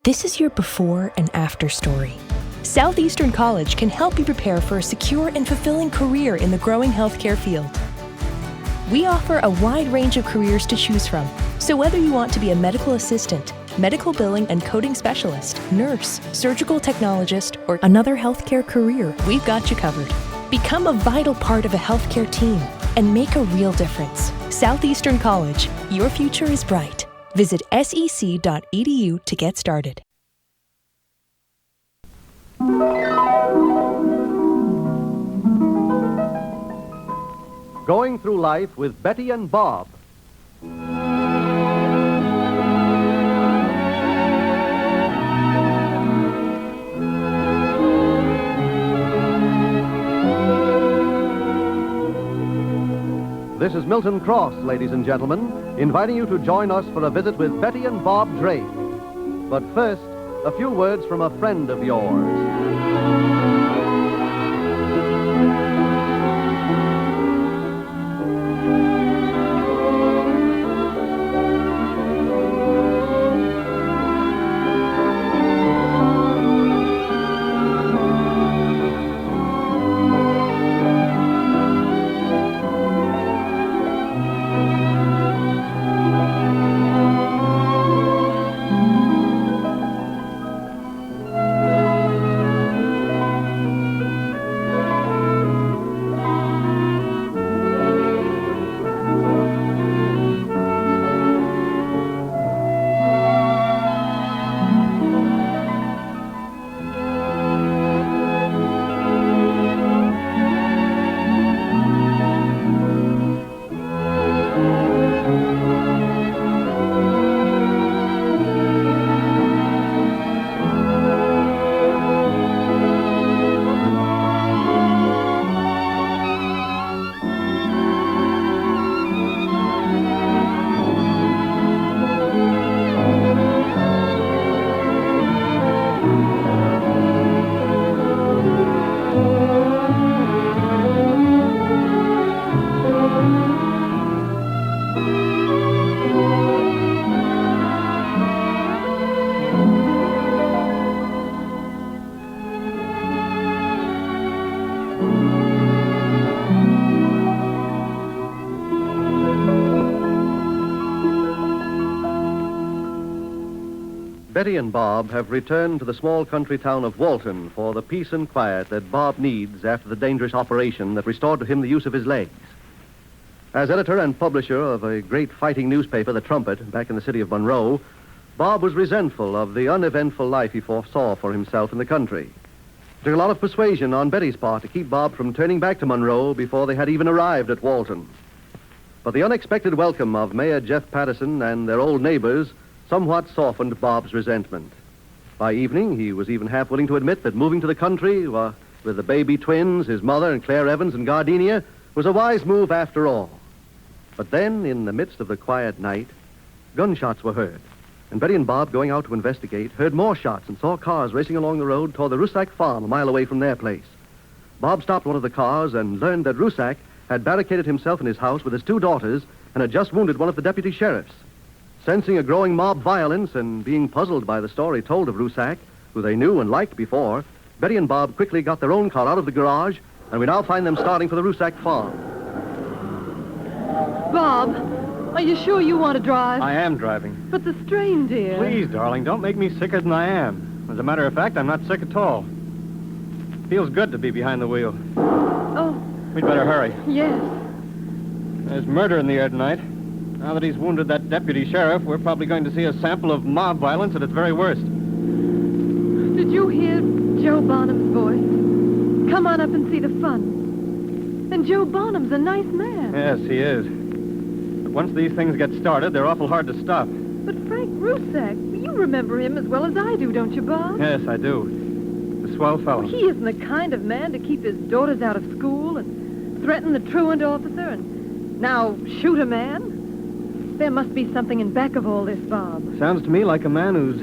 This is your before and after story. Southeastern College can help you prepare for a secure and fulfilling career in the growing healthcare field. We offer a wide range of careers to choose from, so whether you want to be a medical assistant, medical billing and coding specialist, nurse, surgical technologist, or another healthcare career, we've got you covered. Become a vital part of a healthcare team and make a real difference. Southeastern College, your future is bright. Visit sec.edu to get started. Going Through Life with Betty and Bob. This is Milton Cross, ladies and gentlemen, inviting you to join us for a visit with Betty and Bob Drake. But first, a few words from a friend of yours. Betty and Bob have returned to the small country town of Walton for the peace and quiet that Bob needs after the dangerous operation that restored to him the use of his legs. As editor and publisher of a great fighting newspaper, The Trumpet, back in the city of Monroe, Bob was resentful of the uneventful life he foresaw for himself in the country. It took a lot of persuasion on Betty's part to keep Bob from turning back to Monroe before they had even arrived at Walton. But the unexpected welcome of Mayor Jeff Patterson and their old neighbors somewhat softened Bob's resentment. By evening, he was even half willing to admit that moving to the country with the baby twins, his mother, and Claire Evans and Gardenia, was a wise move after all. But then, in the midst of the quiet night, gunshots were heard, and Betty and Bob, going out to investigate, heard more shots and saw cars racing along the road toward the Rusak farm a mile away from their place. Bob stopped one of the cars and learned that Rusak had barricaded himself in his house with his two daughters and had just wounded one of the deputy sheriffs. Sensing a growing mob violence and being puzzled by the story told of Rusak, who they knew and liked before, Betty and Bob quickly got their own car out of the garage, and we now find them starting for the Rusak farm. Bob, are you sure you want to drive? I am driving. But the strain, dear. Please, darling, don't make me sicker than I am. As a matter of fact, I'm not sick at all. Feels good to be behind the wheel. Oh. We'd better hurry. Yes. There's murder in the air tonight. Now that he's wounded that deputy sheriff, we're probably going to see a sample of mob violence at its very worst. Did you hear Joe Bonham's voice? Come on up and see the fun. And Joe Bonham's a nice man. Yes, he is. But once these things get started, they're awful hard to stop. But Frank Rusak, you remember him as well as I do, don't you, Bob? Yes, I do. The swell fellow. He isn't the kind of man to keep his daughters out of school and threaten the truant officer and now shoot a man. There must be something in back of all this, Bob. Sounds to me like a man who's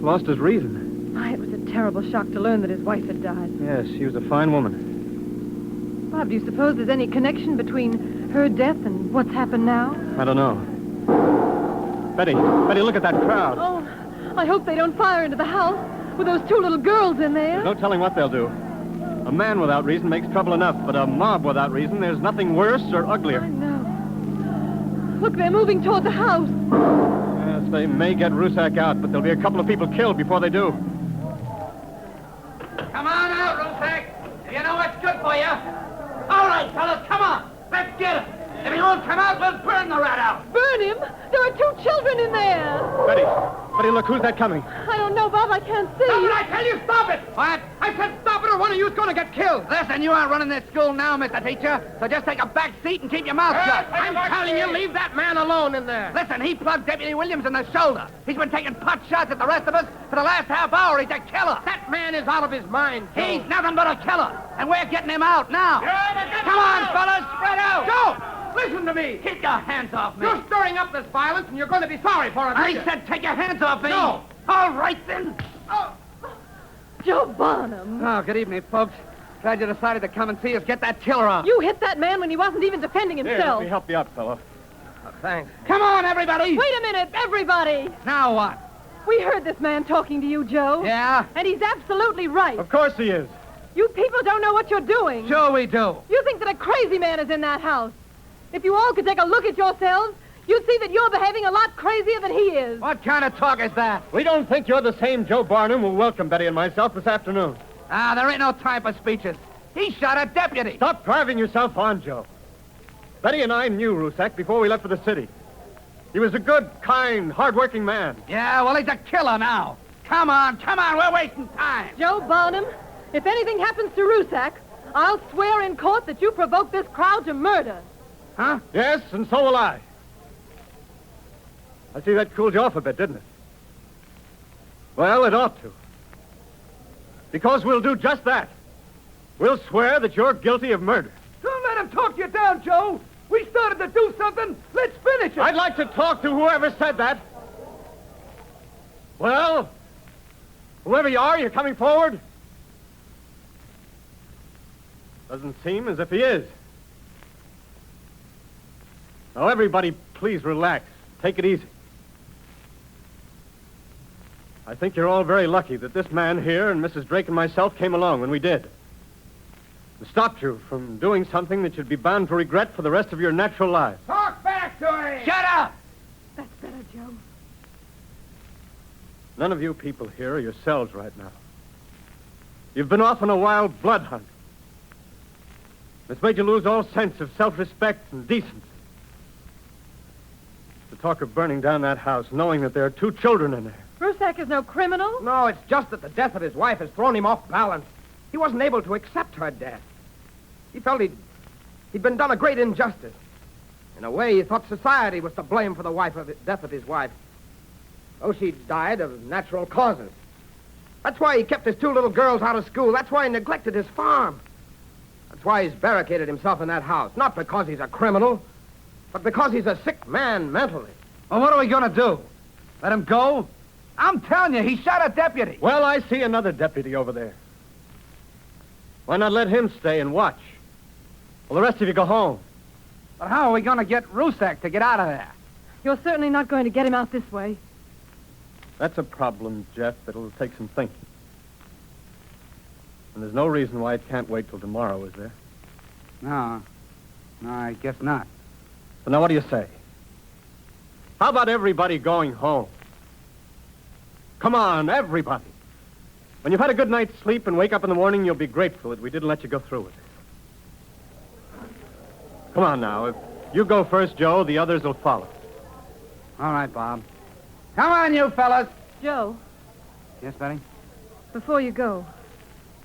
lost his reason. Why, it was a terrible shock to learn that his wife had died. Yes, she was a fine woman. Bob, do you suppose there's any connection between her death and what's happened now? I don't know. Betty, look at that crowd. Oh, I hope they don't fire into the house with those two little girls in there. There's no telling what they'll do. A man without reason makes trouble enough, but a mob without reason, there's nothing worse or uglier. I know. Look, they're moving toward the house. Yes, they may get Rusak out, but there'll be a couple of people killed before they do. Come on out, Rusak. If you know what's good for you. All right, fellas, come on. Let's get him. If he won't come out, we'll burn the rat out. Burn him? There are two children in there. Betty, look, who's that coming? I don't know, Bob. I can't see. Stop it, I tell you, stop it! What? I said stop it or one of you's going to get killed. Listen, you aren't running this school now, Mr. Teacher, so just take a back seat and keep your mouth shut. I'm telling you, leave that man alone in there. Listen, he plugged Deputy Williams in the shoulder. He's been taking pot shots at the rest of us for the last half hour. He's a killer. That man is out of his mind, Joe. He's nothing but a killer, and we're getting him out now. Come on, fellas, spread out. Joe! Listen to me. Keep your hands off me. You're stirring up this violence, and you're going to be sorry for it. I said take your hands off me. No. All right, then. Oh. Joe Barnum. Oh, good evening, folks. Glad you decided to come and see us get that killer out. You hit that man when he wasn't even defending Here, himself. let me help you up, fellow. Oh, thanks. Come on, everybody. Wait a minute, everybody. Now what? We heard this man talking to you, Joe. Yeah? And he's absolutely right. Of course he is. You people don't know what you're doing. Sure we do. You think that a crazy man is in that house. If you all could take a look at yourselves, you'd see that you're behaving a lot crazier than he is. What kind of talk is that? We don't think you're the same Joe Barnum who welcomed Betty and myself this afternoon. Ah, there ain't no time for speeches. He shot a deputy. Stop driving yourself on, Joe. Betty and I knew Rusak before we left for the city. He was a good, kind, hard-working man. Yeah, well, he's a killer now. Come on, we're wasting time. Joe Barnum, if anything happens to Rusak, I'll swear in court that you provoked this crowd to murder. Huh? Yes, and so will I. I see that cooled you off a bit, didn't it? Well, it ought to. Because we'll do just that. We'll swear that you're guilty of murder. Don't let him talk you down, Joe. We started to do something. Let's finish it. I'd like to talk to whoever said that. Well, whoever you are, you're coming forward? Doesn't seem as if he is. Now, everybody, please relax. Take it easy. I think you're all very lucky that this man here and Mrs. Drake and myself came along when we did. And stopped you from doing something that you'd be bound to regret for the rest of your natural lives. Talk back to him. Shut up. That's better, Joe. None of you people here are yourselves right now. You've been off on a wild blood hunt. It's made you lose all sense of self-respect and decency. The talk of burning down that house, knowing that there are two children in there. Rusak is no criminal. No, it's just that the death of his wife has thrown him off balance. He wasn't able to accept her death. He felt he'd been done a great injustice. In a way, he thought society was to blame for the death of his wife. Oh, she died of natural causes. That's why he kept his two little girls out of school. That's why he neglected his farm. That's why he's barricaded himself in that house. Not because he's a criminal, but because he's a sick man mentally. Well, what are we going to do? Let him go? I'm telling you, he shot a deputy. Well, I see another deputy over there. Why not let him stay and watch? Well, the rest of you go home. But how are we going to get Rusak to get out of there? You're certainly not going to get him out this way. That's a problem, Jeff, that'll take some thinking. And there's no reason why it can't wait till tomorrow, is there? No, I guess not. So now what do you say? How about everybody going home? Come on, everybody. When you've had a good night's sleep and wake up in the morning, you'll be grateful that we didn't let you go through with it. Come on now. If you go first, Joe, the others will follow. All right, Bob. Come on, you fellas. Joe, Yes, Betty? before you go,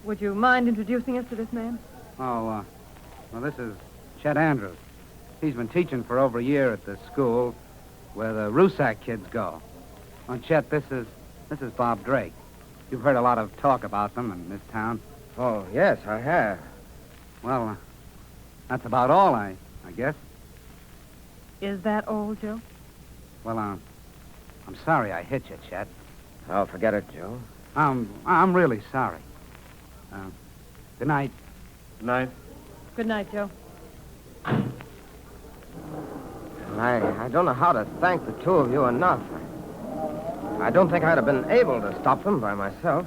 would you mind introducing us to this man? Oh, well, this is Chet Andrews. He's been teaching for over a year at the school where the Rusak kids go. Oh, Chet, this is Bob Drake. You've heard a lot of talk about them in this town. Oh, yes, I have. Well, that's about all, I guess. Is that all, Joe? Well, I'm sorry I hit you, Chet. Oh, forget it, Joe. I'm really sorry. Good night. Good night. Good night, Joe. I don't know how to thank the two of you enough. I don't think I'd have been able to stop them by myself.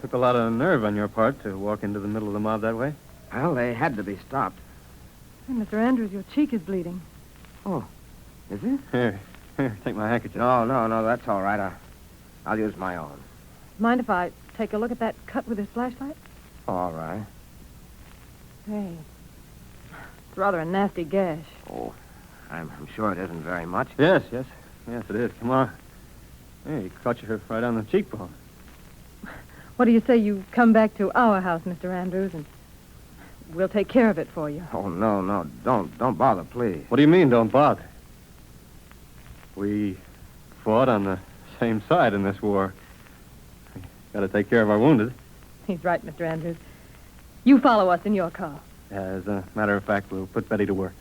Took a lot of nerve on your part to walk into the middle of the mob that way. Well, they had to be stopped. Hey, Mr. Andrews, your cheek is bleeding. Oh, is it? Here, take my handkerchief. No, that's all right. I'll use my own. Mind if I take a look at that cut with this flashlight? All right. Hey, it's rather a nasty gash. Oh, I'm sure it isn't very much. Yes, it is. Come on. Hey, you caught you right on the cheekbone. What do you say you come back to our house, Mr. Andrews, and we'll take care of it for you? Oh, no, don't bother, please. What do you mean, don't bother? We fought on the same side in this war. We gotta take care of our wounded. He's right, Mr. Andrews. You follow us in your car. As a matter of fact, we'll put Betty to work.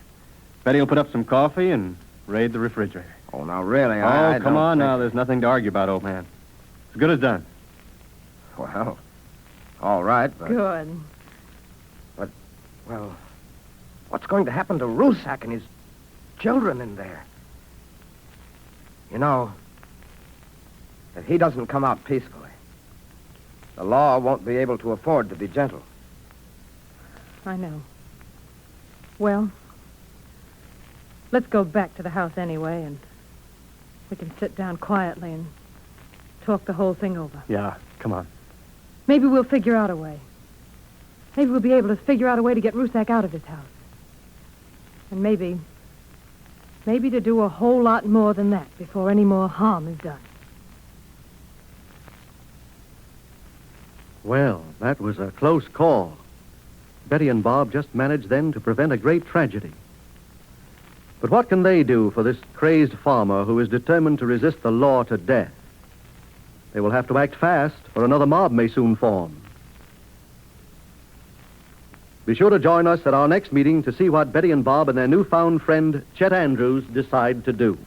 Betty will put up some coffee and raid the refrigerator. Oh, now, really, Oh, I come don't on think... now. There's nothing to argue about, old man. As good as done. Well, all right, but... Good. Well, what's going to happen to Rusak and his children in there? You know, if he doesn't come out peacefully, the law won't be able to afford to be gentle. I know. Well, let's go back to the house anyway, and we can sit down quietly and talk the whole thing over. Yeah, come on. Maybe we'll figure out a way. Maybe we'll be able to figure out a way to get Rusak out of his house. And maybe to do a whole lot more than that before any more harm is done. Well, that was a close call. Betty and Bob just managed then to prevent a great tragedy. But what can they do for this crazed farmer who is determined to resist the law to death? They will have to act fast, or another mob may soon form. Be sure to join us at our next meeting to see what Betty and Bob and their newfound friend, Chet Andrews, decide to do.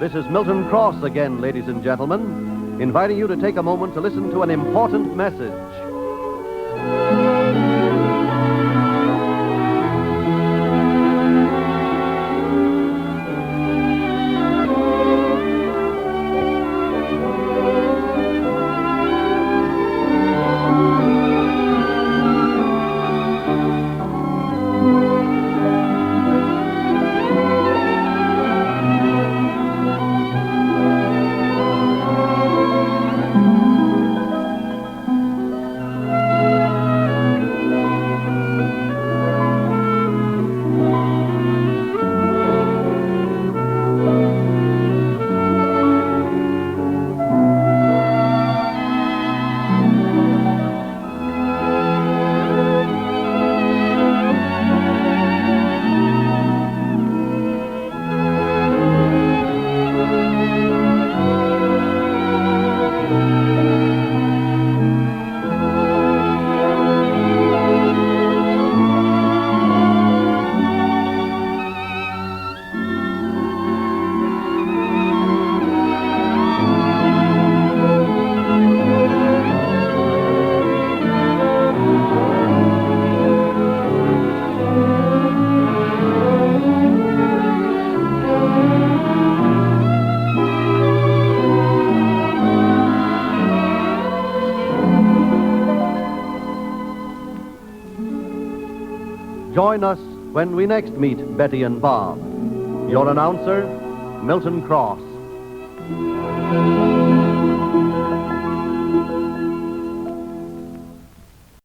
This is Milton Cross again, ladies and gentlemen, inviting you to take a moment to listen to an important message. Join us when we next meet Betty and Bob. Your announcer, Milton Cross.